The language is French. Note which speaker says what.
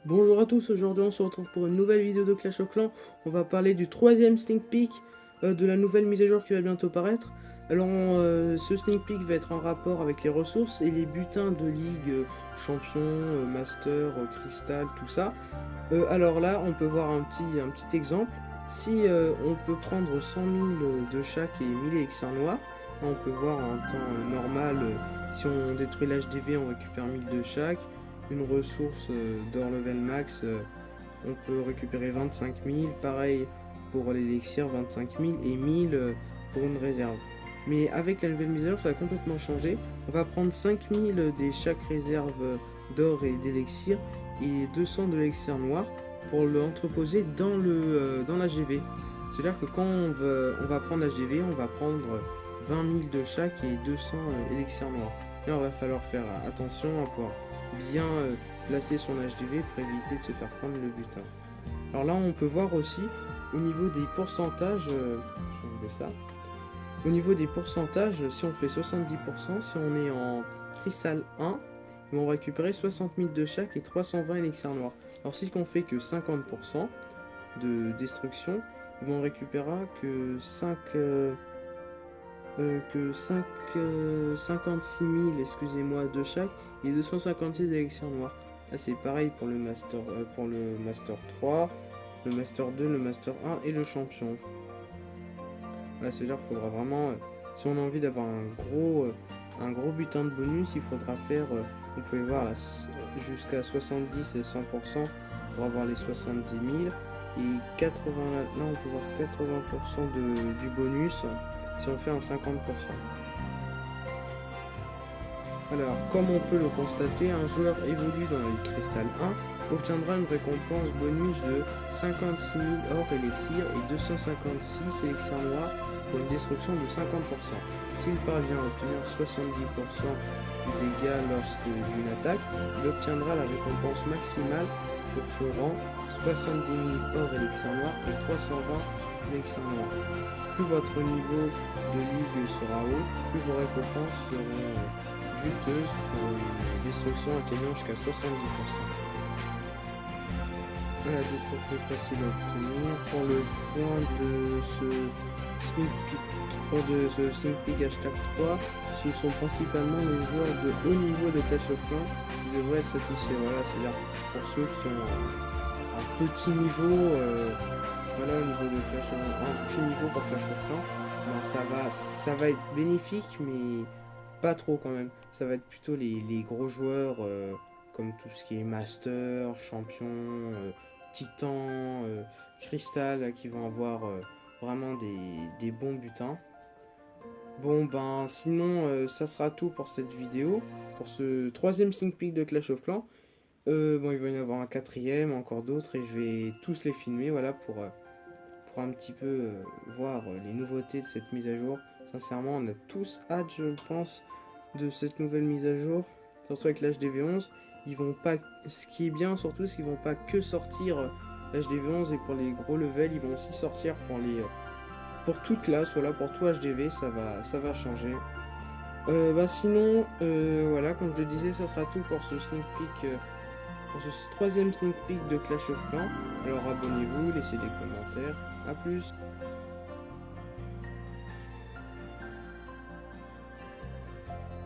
Speaker 1: Bonjour à tous, aujourd'hui on se retrouve pour une nouvelle vidéo de Clash of Clans. On va parler du troisième sneak peek de la nouvelle mise à jour qui va bientôt paraître. Alors ce sneak peek va être en rapport avec les ressources et les butins de ligue, champion, master, cristal, tout ça. Alors là on peut voir un petit exemple. Si on peut prendre 100 000 de chaque et 1000 élixirs noirs, on peut voir en temps normal, si on détruit l'HDV on récupère 1000 de chaque. Une ressource d'or level max, on peut récupérer 25 000, pareil pour l'élixir 25 000 et 1000 pour une réserve. Mais avec la nouvelle mise à jour ça va complètement changer, on va prendre 5000 des chaque réserve d'or et d'élixir et 200 de l'élixir noir pour l'entreposer dans l'HDV. C'est-à-dire que quand on va prendre l'HDV, on va prendre 20 000 de chaque et 200 élixirs noirs. Et il va falloir faire attention à pouvoir bien placer son HDV pour éviter de se faire prendre le butin. Alors là on peut voir aussi au niveau des pourcentages, je vais enlever ça. Au niveau des pourcentages, si on fait 70%, si on est en cristal 1, ils vont récupérer 60 000 de chaque et 320 élixirs noirs. Alors si on fait que 50% de destruction, ils vont récupérer que 56 000 excusez-moi de chaque et 256 élixirs noirs. Là c'est pareil pour le master 3, le master 2, le master 1 et le champion. Là c'est à dire qu'il faudra vraiment, si on a envie d'avoir un gros butin de bonus, il faudra faire, vous pouvez voir là, jusqu'à 70 et 100% pour avoir les 70 000 et 80, là on peut voir 80% du bonus si on fait un 50%. Alors, comme on peut le constater, un joueur évolue dans le cristal 1 obtiendra une récompense bonus de 56 000 or élixir et 256 élixirs noirs pour une destruction de 50%. S'il parvient à obtenir 70% du dégât d'une attaque, il obtiendra la récompense maximale pour son rang, 70 000 or élixir noirs et 320 élixirs noirs. Plus votre niveau de ligue sera haut, plus vos récompenses seront juteuses pour une destruction atteignant jusqu'à 70%. Voilà, des trophées faciles à obtenir. Pour le point de ce sneak peek hashtag 3, ce sont principalement les joueurs de haut niveau de Clash of Clans qui devraient être satisfaits. Voilà, c'est-à-dire pour ceux qui ont un petit niveau, voilà, au niveau de Clash of Clans, un petit niveau pour Clash of Clans, ben ça va être bénéfique, mais pas trop quand même. Ça va être plutôt les gros joueurs, comme tout ce qui est master, champion, titan, cristal, qui vont avoir vraiment des bons butins. Bon ben sinon ça sera tout pour cette vidéo, pour ce troisième sneak peek de Clash of Clans. Bon, il va y en avoir un quatrième, encore d'autres, et je vais tous les filmer, voilà, pour un petit peu voir les nouveautés de cette mise à jour. Sincèrement, on a tous hâte, je pense, de cette nouvelle mise à jour, surtout avec l'HDV11. Ils vont pas, ce qui est bien surtout, c'est qu'ils vont pas que sortir l'HDV11 et pour les gros levels, ils vont aussi sortir pour toute classe, voilà, pour tout HDV, ça va changer. Sinon, voilà, comme je le disais, ça sera tout pour ce sneak peek, pour ce troisième sneak peek de Clash of Clans. Alors abonnez-vous, laissez des commentaires, à plus.